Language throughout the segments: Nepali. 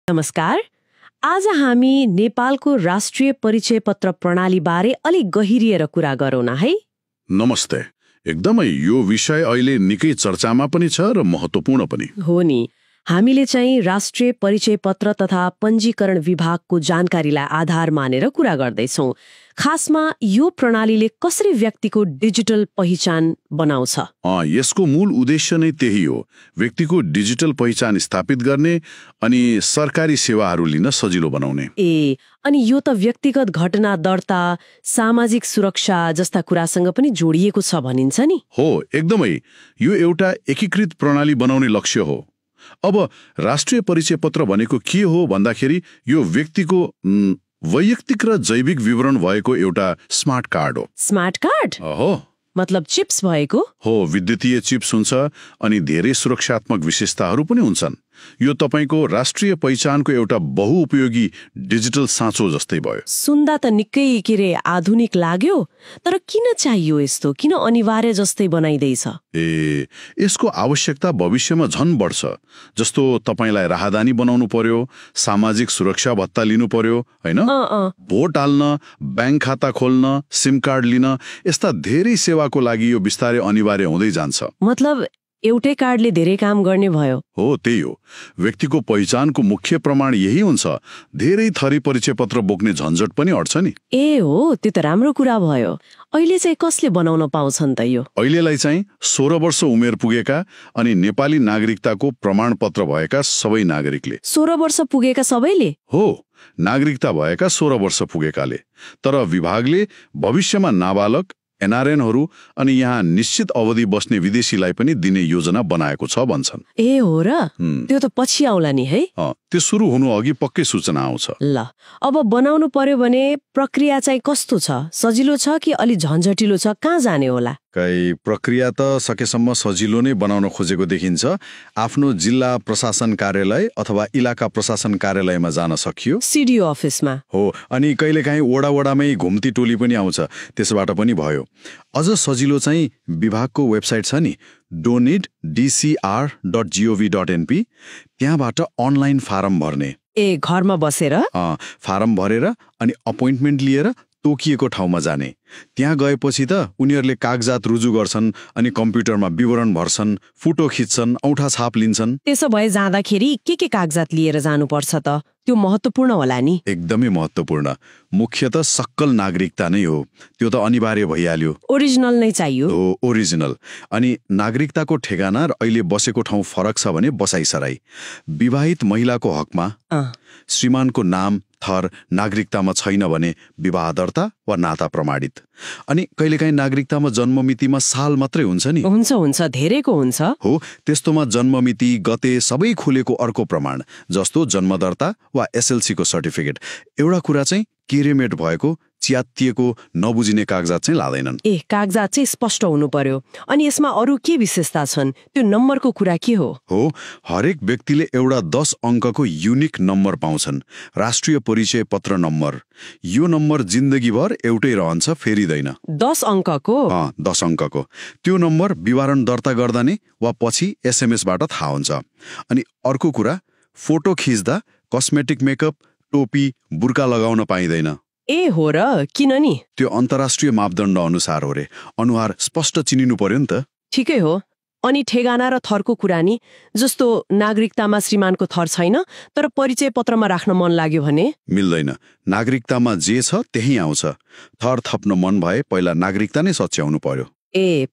नमस्कार। आज हामी नेपालको राष्ट्रिय परिचय पत्र प्रणाली बारे अलिक गहिरिएर कुरा गरौँ न है। नमस्ते। एकदमै यो विषय अहिले निकै चर्चामा पनि छ र महत्त्वपूर्ण पनि हो नि। हामीले चाहिँ राष्ट्रिय परिचय पत्र तथा पञ्जीकरण विभागको जानकारीलाई आधार मानेर कुरा गर्दैछौँ। खासमा यो प्रणालीले कसरी व्यक्तिको डिजिटल पहिचान बनाउँछ? यसको मूल उद्देश्य नै त्यही हो, व्यक्तिको डिजिटल पहिचान स्थापित गर्ने अनि सरकारी सेवाहरू लिन सजिलो बनाउने। अनि यो त व्यक्तिगत घटना दर्ता, सामाजिक सुरक्षा जस्ता कुरासँग पनि जोडिएको छ भनिन्छ नि। हो, एकदमै। यो एउटा एकीकृत प्रणाली बनाउने लक्ष्य हो। अब राष्ट्रिय परिचय पत्र भनेको के हो भन्दाखेरि यो व्यक्तिको वैयक्तिक र जैविक विवरण भएको एउटा स्मार्ट कार्ड हो। Smart card? हो। मतलब चिप्स भएको? हो, विद्युतीय चिप्स हुन्छ अनि धेरै सुरक्षात्मक विशेषताहरू पनि हुन्छन्। यो तपाईको राष्ट्रिय पहिचानको एउटा बहुउपयोगी डिजिटल साँचो जस्तै भयो। सुन्दा त निकै आधुनिक लाग्यो, तर किन चाहियो यस्तो? किन अनिवार्य जस्तै बनाइदैछ? यसको आवश्यकता भविष्यमा झन बढ्छ। जस्तो तपाईलाई राहदानी बनाउनु पर्यो, सामाजिक सुरक्षा भत्ता लिनु पर्यो, हैन? भोट हाल्न, बैंक खाता खोल्न, सिम कार्ड लिन, यस्ता धेरै सेवाको लागि यो बिस्तारै अनिवार्य हुँदै जान्छ। मतलब एउटै कार्डले धेरै काम गर्ने भयो? हो, त्यही हो। व्यक्तिको पहिचानको मुख्य प्रमाण यही हुन्छ। धेरै थरी परिचय पत्र बोक्ने झन्झट पनि हट्छ नि। हो, त्यो त राम्रो कुरा भयो। अहिले चाहिँ कसले बनाउन पाउँछन् त यो? अहिलेलाई चाहिँ 16 वर्ष उमेर पुगेका अनि नेपाली नागरिकताको प्रमाणपत्र भएका सबै नागरिकले। 16 वर्ष पुगेका सबैले? हो, नागरिकता भएका 16 वर्ष पुगेकाले। तर विभागले भविष्यमा नाबालक, एनआरएनहरू अनि यहाँ निश्चित अवधि बस्ने विदेशीलाई पनि दिने योजना बनाएको छ भन्छन्। हो र? त्यो त पछि आउला नि है। त्यो सुरु हुनु अघि पक्कै सूचना आउँछ। ल, अब बनाउनु पर्यो भने प्रक्रिया चाहिँ कस्तो छ? सजिलो छ कि अलि झन्झटिलो छ? कहाँ जाने होला? प्रक्रिया त सकेसम्म सजिलो नै बनाउन खोजेको देखिन्छ। आफ्नो जिल्ला प्रशासन कार्यालय अथवा इलाका प्रशासन कार्यालयमा जान सकियो। सिडिओ अफिसमा? हो, अनि कहिलेकाहीँ वडामै घुम्ती टोली पनि आउँछ, त्यसबाट पनि भयो। अझ सजिलो चाहिँ विभागको वेबसाइट छ नि, donate.dcr.gov.np, त्यहाँबाट अनलाइन फारम भर्ने। घरमा बसेर? फारम भरेर अनि अपोइन्टमेन्ट लिएर तोकिएको ठाउँमा जाने। त्यहाँ गएपछि त उनीहरूले कागजात रुजु गर्छन् अनि कम्प्युटरमा विवरण भर्छन्, फोटो खिच्छन्, औँठा छाप लिन्छन्। त्यसो भए जाँदाखेरि के कागजात लिएर जानुपर्छ त? त्यो महत्त्वपूर्ण होला नि? एकदमै महत्त्वपूर्ण। मुख्यतः सक्कल नागरिकता नै हो, त्यो त अनिवार्य भइहाल्यो। ओरिजिनल नै चाहियो? हो, ओरिजिनल। अनि नागरिकताको ठेगाना र अहिले बसेको ठाउँ फरक छ भने बसाइसराई। विवाहित महिलाको हकमा श्रीमानको नाम, थर नागरिकतामा छैन भने विवाह दर्ता वा नाता प्रमाणित। अनि कहिलेकाहीँ नागरिकतामा जन्ममितिमा साल मात्रै हुन्छ नि। हुन्छ, धेरैको हुन्छ। हो, त्यस्तोमा जन्ममिति, गते सबै खुलेको अर्को प्रमाण, जस्तो जन्मदर्ता वा एसएलसीको सर्टिफिकेट। एउटा कुरा चाहिँ किरेमेट भएको, च्यातिएको, नबुझिने कागजात चाहिँ लादैनन्। कागजात चाहिँ स्पष्ट हुनु पर्यो। अनि यसमा अरू के विशेषता छन्? त्यो नम्बरको कुरा के हो? हरेक व्यक्तिले एउटा 10 अङ्कको युनिक नम्बर पाउँछन्, राष्ट्रिय परिचय पत्र नम्बर। यो नम्बर जिन्दगीभर एउटै रहन्छ, फेरिँदैन। 10 अङ्कको? 10 अङ्कको। त्यो नम्बर विवरण दर्ता गर्दा नै वा पछि एसएमएसबाट थाहा हुन्छ। अनि अर्को कुरा, फोटो खिच्दा कस्मेटिक मेकअप, टोपी, बुर्का लगाउन पाइँदैन। हो र? किन नि? त्यो अन्तर्राष्ट्रिय मापदण्ड अनुसार हो रे। अनुहार स्पष्ट चिनिनु पर्यो नि त। ठिकै हो। अनि ठेगाना र थरको कुरा नि? जस्तो नागरिकतामा श्रीमानको थर छैन, तर परिचय पत्रमा राख्न मन लाग्यो भने? मिल्दैन। नागरिकतामा जे छ त्यही आउँछ। थर थप्न मन भए पहिला नागरिकता नै सच्याउनु पर्यो।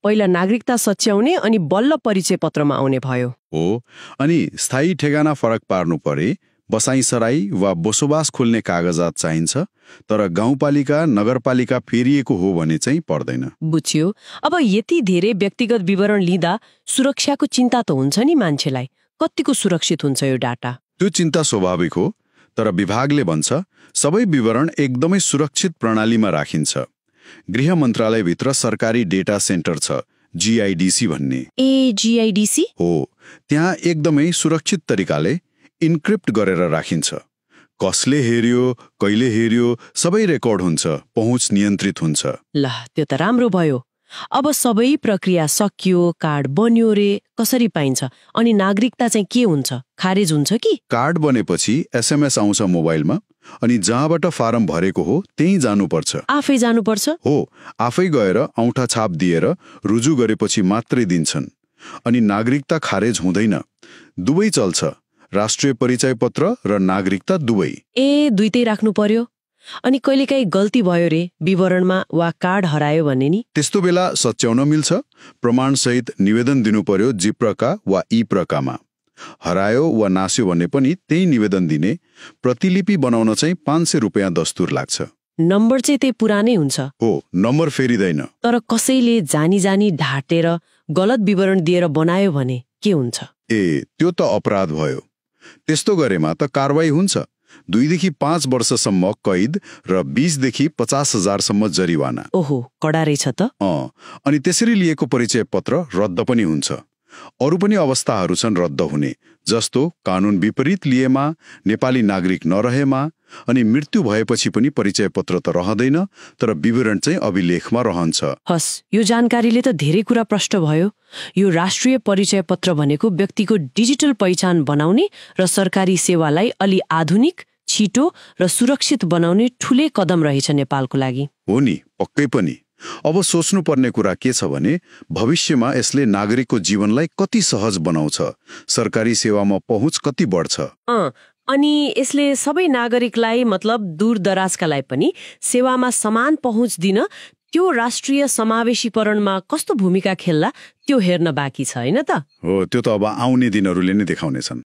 पहिला नागरिकता सच्याउने अनि बल्ल परिचय पत्रमा आउने भयो। हो, अनि स्थायी ठेगाना फरक पार्नु परे बसाइसराई वा बसोबास खोल्ने कागजात चाहिन्छ, तर गाउँपालिका, नगरपालिका फेरिएको हो भने चाहिँ पर्दैन। बुझ्यो। अब यति धेरै व्यक्तिगत विवरण लिँदा सुरक्षाको चिन्ता त हुन्छ नि मान्छेलाई। कतिको सुरक्षित हुन्छ यो डाटा? त्यो चिन्ता स्वाभाविक हो, तर विभागले भन्छ सबै विवरण एकदमै सुरक्षित प्रणालीमा राखिन्छ। गृह मन्त्रालयभित्र सरकारी डेटा सेन्टर छ, GIDC भन्ने। GIDC? हो, त्यहाँ एकदमै सुरक्षित तरिकाले इन्क्रिप्ट गरेर राखिन्छ। कसले हेर्यो, कहिले हेर्यो, सबै रेकर्ड हुन्छ, पहुँच नियन्त्रित हुन्छ। ल, त्यो त राम्रो भयो। अब सबै प्रक्रिया सकियो, कार्ड बन्यो रे, कसरी पाइन्छ? अनि नागरिकता चाहिँ के हुन्छ? खारेज हुन्छ कि? कार्ड बनेपछि एसएमएस आउँछ मोबाइलमा, अनि जहाँबाट फारम भरेको हो त्यही जानुपर्छ। आफै जानुपर्छ? हो, आफै गएर औँठा छाप दिएर रुजु गरेपछि मात्रै दिन्छन्। अनि नागरिकता खारेज हुँदैन, दुवै चल्छ, राष्ट्रिय परिचय पत्र र नागरिकता दुवै। दुईटै राख्नु पर्यो? अनि कहिलेकाहीँ गल्ती भयो रे विवरणमा वा कार्ड हरायो भने नि? त्यस्तो बेला सच्याउन मिल्छ। प्रमाणसहित निवेदन दिनु पर्यो जिप्रका वा ई-प्रकामा। हरायो वा नास्यो भने पनि त्यही निवेदन दिने। प्रतिलिपि बनाउन चाहिँ 500 रुपियाँ दस्तुर लाग्छ। नम्बर चाहिँ त्यही पुरानै हुन्छ? हो, नम्बर फेरिँदैन। तर कसैले जानी ढाँटेर गलत विवरण दिएर बनायो भने के हुन्छ? त्यो त अपराध भयो। त्यस्तो गरेमा त कारवाही हुन्छ। 2 देखि 5 वर्षसम्म कैद र 20 देखि 50,000 सम्म जरिवाना। ओहो, कडा रहेछ त। अनि त्यसरी लिएको परिचय पत्र रद्द पनि हुन्छ। अरू पनि अवस्थाहरू छन् रद्द हुने, जस्तो कानून विपरीत लिएमा, नेपाली नागरिक नरहेमा, अनि मृत्यु भएपछि पनि परिचय पत्र त रहँदैन, तर विवरण चाहिँ अभिलेखमा रहन्छ। हस्, यो जानकारीले त धेरै कुरा प्रष्ट भयो। यो राष्ट्रिय परिचय पत्र भनेको व्यक्तिको डिजिटल पहिचान बनाउने र सरकारी सेवालाई अलि आधुनिक, छिटो र सुरक्षित बनाउने ठूलै कदम रहेछ नेपालको लागि। हो नि, पक्कै पनि। अब सोच्नुपर्ने कुरा के छ भने भविष्यमा यसले नागरिकको जीवनलाई कति सहज बनाउँछ, सरकारी सेवामा पहुँच कति बढ्छ। अनि यसले सबै नागरिकलाई, मतलब दूरदराजकालाई पनि सेवामा समान पहुँच दिन त्यो राष्ट्रिय समावेशीकरणमा कस्तो भूमिका खेल्ला त्यो हेर्न बाँकी छ, हैन त? हो, त्यो त अब आउने दिनहरूले नै देखाउनेछन्।